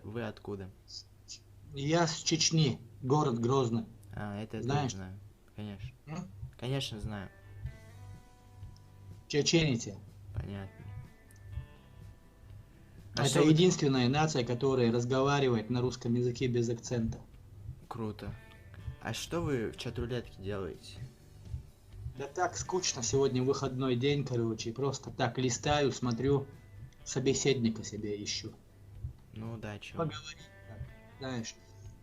Вы откуда? Я с Чечни, город Грозный. Это я Знаешь? тоже знаю. Конечно. М? Конечно, знаю. Чеченцы. Понятно. Это что вы... единственная нация, которая разговаривает на русском языке без акцента. Круто. А что вы в чат-рулетке делаете? Да так скучно, сегодня выходной день, короче, просто так листаю, смотрю, собеседника себе ищу. Ну да, чё. Поговорить, так, знаешь,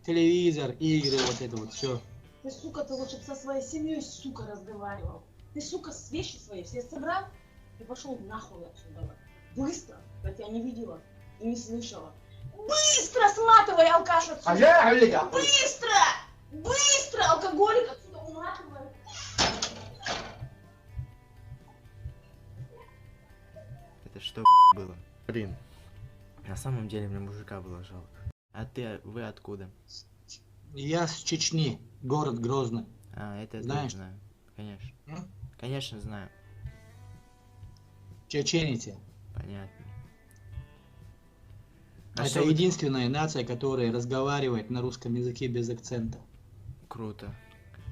телевизор, игры, вот это вот все. Ты, сука, ты лучше бы со своей семьей, сука, разговаривал. Ты, сука, вещи свои все собрал и пошел нахуй отсюда. Быстро, я тебя не видела и не слышала. Быстро сматывай, алкаш, отсюда. Быстро! Быстро! Алкоголик отсюда уматывай. Это что было? Блин. На самом деле мне мужика было жалко. Вы откуда? Я с Чечни, город Грозный. Это я Знаешь? тоже знаю. Конечно. М? Конечно, знаю. Чеченцы. Понятно. Это что вы... единственная нация, которая разговаривает на русском языке без акцента. Круто.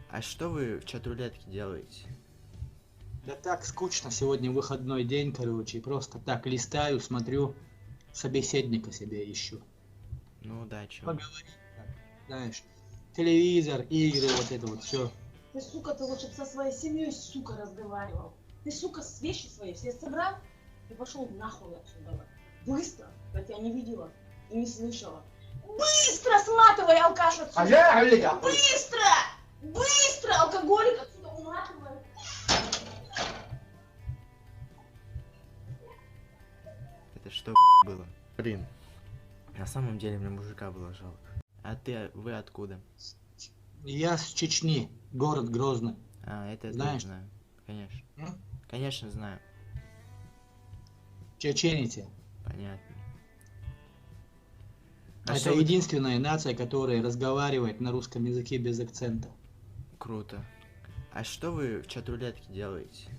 А что вы в чат-рулетке делаете? Да так скучно, сегодня выходной день, короче, просто так листаю, смотрю, собеседника себе ищу. Ну да, чё. Поговорить, так, знаешь, телевизор, игры, вот это вот все. Ты, сука, ты лучше бы со своей семьей, сука, разговаривал. Ты, сука, вещи свои все собрал и пошел нахуй отсюда. Быстро, я тебя не видела и не слышала. Быстро сматывай, алкаш, отсюда. Быстро! Быстро! Алкоголик отсюда уматывай. Это что было? Блин. На самом деле мне мужика было жалко. Вы откуда? Я с Чечни, город Грозный. Это я Знаешь? тоже знаю. Конечно. М? Конечно, знаю. Чеченцы. Понятно. Это что вы... единственная нация, которая разговаривает на русском языке без акцента. Круто. А что вы в чат-рулетке делаете?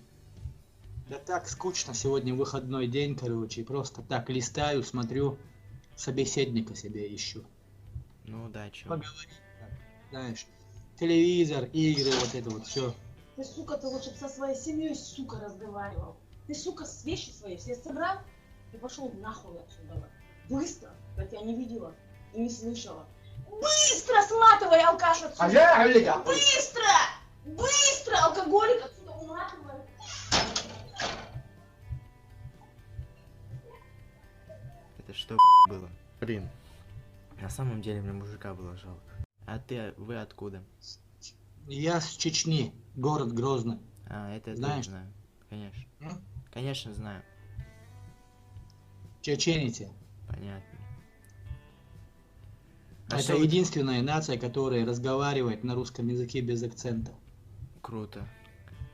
Да так скучно, сегодня выходной день, короче, просто так листаю, смотрю, собеседника себе ищу. Ну да, чё. Поговорить, так, знаешь, телевизор, игры, вот это вот все. Ты, сука, ты лучше бы со своей семьей, сука, разговаривал. Ты, сука, вещи свои все собрал и пошел нахуй отсюда. Быстро, я тебя не видела и не слышала. Быстро сматывай, алкаш, отсюда. Быстро! Быстро! Алкоголик отсюда уматывай. Это что было? Блин. На самом деле мне мужика было жалко. Вы откуда? Я с Чечни, город Грозный. Это я Знаешь? тоже знаю. Конечно. М? Конечно, знаю. Чеченцы. Понятно. Это что вы... единственная нация, которая разговаривает на русском языке без акцента. Круто.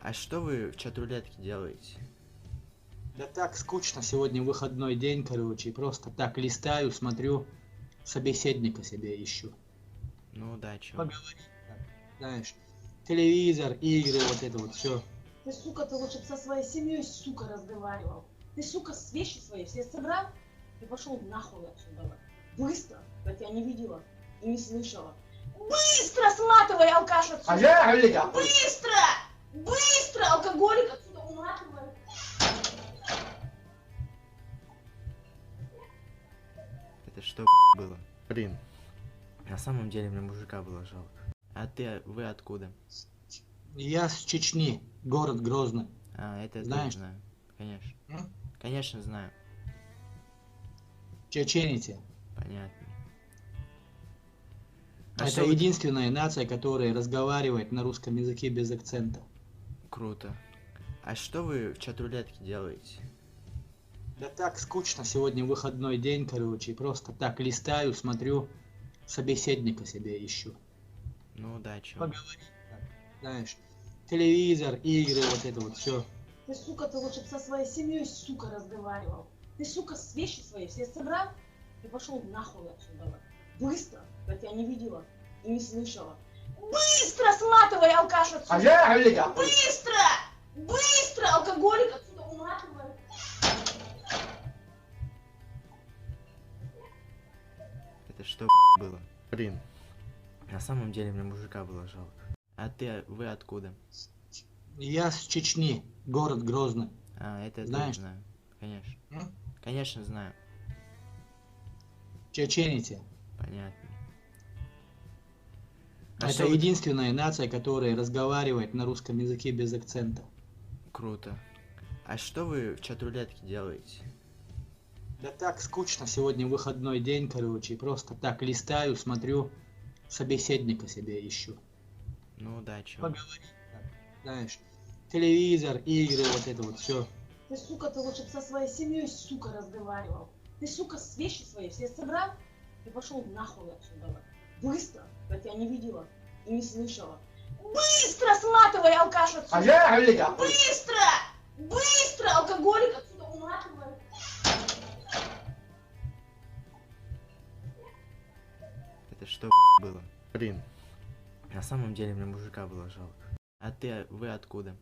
А что вы в чат-рулетке делаете? Да так скучно, сегодня выходной день, короче, просто так листаю, смотрю, собеседника себе ищу. Ну да, чё. Поговорить, так, знаешь, телевизор, игры, вот это вот все. Ты, сука, ты лучше бы со своей семьей, сука, разговаривал. Ты, сука, вещи свои все собрал и пошел нахуй отсюда. Быстро, я тебя не видела и не слышала. Быстро сматывай, алкаш, отсюда. Быстро! Быстро! Алкоголик отсюда уматывай. Это что было? Блин. На самом деле мне мужика было жалко. Вы откуда? Я с Чечни, город Грозный. Это я Знаешь? тоже знаю. Конечно. М? Конечно, знаю. Чеченцы. Понятно. Это что вы... единственная нация, которая разговаривает на русском языке без акцента. Круто. А что вы в чат-рулетке делаете? Да так скучно, сегодня выходной день, короче, просто так листаю, смотрю, собеседника себе ищу. Ну да, чё. Поговорить, так, знаешь, телевизор, игры, вот это вот все. Ты, сука, ты лучше бы со своей семьей, сука, разговаривал. Ты, сука, вещи свои все собрал и пошел нахуй отсюда. Быстро, я тебя не видела и не слышала. Быстро сматывай, алкаш, отсюда. Быстро! Быстро! Алкоголик отсюда уматывай. Это что было? Блин, на самом деле мне мужика было жалко. А вы откуда? Я с Чечни, город Грозный. А, это я Знаешь? тоже знаю. Конечно. М? Конечно, знаю. Чечените. Понятно. А Это что вы- единственная нация, которая разговаривает на русском языке без акцента. Круто. А что вы в чат-рулетке делаете? Да так скучно, сегодня выходной день, короче, просто так листаю, смотрю, собеседника себе ищу. Ну да, чё. Поговорить, так, знаешь, телевизор, игры, вот это вот все. Ты, сука, ты лучше бы со своей семьей, сука, разговаривал. Ты, сука, вещи свои все собрал и пошел нахуй отсюда. Быстро, я тебя не видела и не слышала. Быстро сматывай, алкаш, отсюда. Быстро! Быстро! Алкоголик отсюда уматывай. Это что было? Блин, на самом деле мне мужика было жалко. А вы откуда?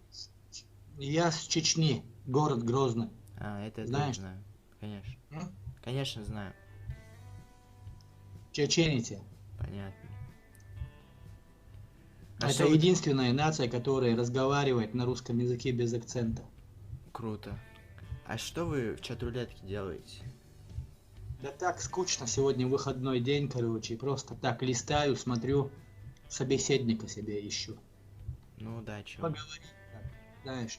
Я с Чечни, город Грозный. А, это я Знаешь? тоже знаю. Конечно. М? Конечно, знаю. Чечените. Понятно. А Это что вы- единственная нация, которая разговаривает на русском языке без акцента. Круто. А что вы в чат-рулетке делаете? Да так скучно, сегодня выходной день, короче, просто так листаю, смотрю, собеседника себе ищу. Ну да, чё. Поговорить, так, знаешь,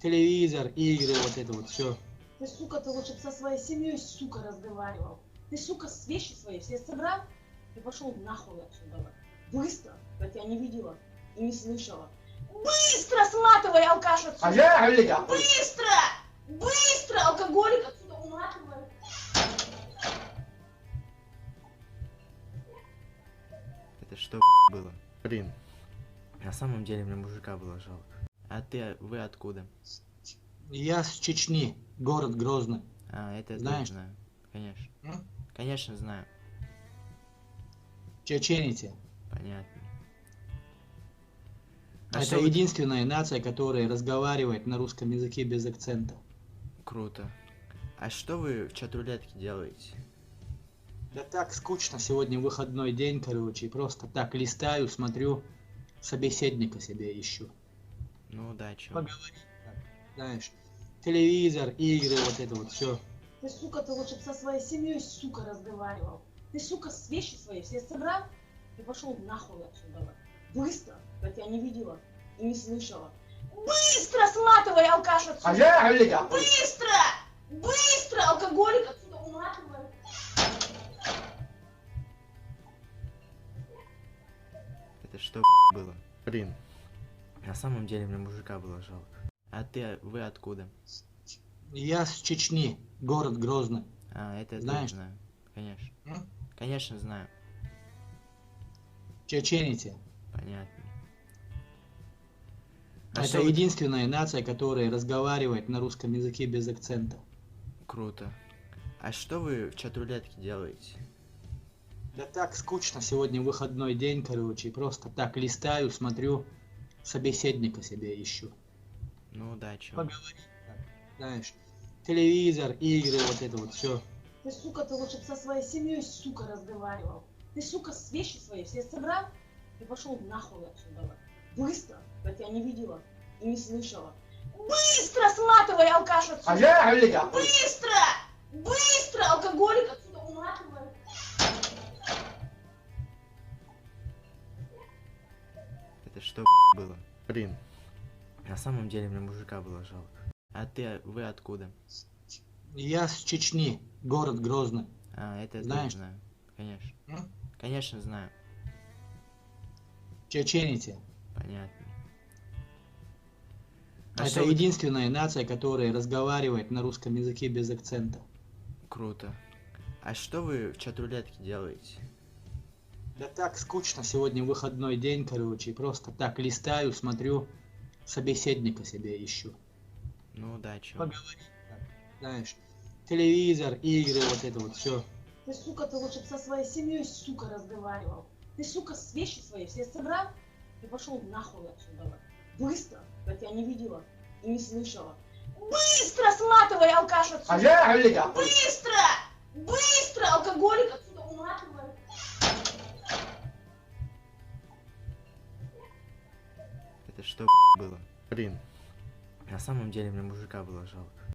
телевизор, игры, вот это вот все. Ты, сука, ты лучше бы со своей семьей, сука, разговаривал. Ты, сука, вещи свои все собрал и пошел нахуй отсюда. Быстро, я тебя не видела и не слышала. Быстро сматывай, алкаш, отсюда. Быстро! Быстро! Алкоголик отсюда уматывай. Это что было? Блин, на самом деле мне мужика было жалко. А вы откуда? Я с Чечни, город Грозный. А, это я Знаешь? тоже знаю. Конечно. М? Конечно, знаю. Чечените. Понятно. А Это что вы- единственная нация, которая разговаривает на русском языке без акцента. Круто. А что вы в чат-рулетке делаете? Да так скучно, сегодня выходной день, короче, просто так листаю, смотрю, собеседника себе ищу. Ну да, чё. Поговорить, так, знаешь, телевизор, игры, вот это вот все. Ты, сука, ты лучше бы со своей семьей, сука, разговаривал. Ты, сука, вещи свои все собрал и пошел нахуй отсюда. Быстро, я тебя не видела и не слышала. Быстро сматывай, алкаш, отсюда. Быстро! Быстро! Алкоголик отсюда уматывай. Это что было? Блин, на самом деле мне мужика было жалко. А вы откуда? Я с Чечни, город Грозный. А, это я Знаешь? тоже знаю. Конечно. М? Конечно, знаю. Чечените. Понятно. А Это что вы- единственная нация, которая разговаривает на русском языке без акцента. Круто. А что вы в чат-рулетке делаете? Да так скучно, сегодня выходной день, короче, просто так листаю, смотрю, собеседника себе ищу. Ну да, чё. Поговорить, так, знаешь, телевизор, игры, вот это вот все. Ты, сука, ты лучше бы со своей семьей, сука, разговаривал. Ты, сука, вещи свои все собрал и пошел нахуй отсюда. Быстро, я тебя не видела и не слышала. Быстро сматывай, алкаш, отсюда. Быстро! Быстро! Алкоголик отсюда уматывай. Это что было? Блин, на самом деле мне мужика было жалко. А вы откуда? Я с Чечни, город Грозный. А, это я Знаешь? тоже знаю. Конечно. М? Конечно, знаю. Чечените. Понятно. А Это что вы- единственная нация, которая разговаривает на русском языке без акцента. Круто. А что вы в чат-рулетке делаете? Да так скучно, сегодня выходной день, короче, просто так листаю, смотрю, собеседника себе ищу. Ну да, чё. Поговорить, так, знаешь, телевизор, игры, вот это вот все. Ты, сука, ты лучше бы со своей семьей, сука, разговаривал. Ты, сука, вещи свои все собрал и пошел нахуй отсюда. Быстро, я тебя не видела и не слышала. Быстро сматывай, алкаш, отсюда. Быстро! Быстро! Алкоголик отсюда уматывай. Это что было? Блин, на самом деле мне мужика было жалко.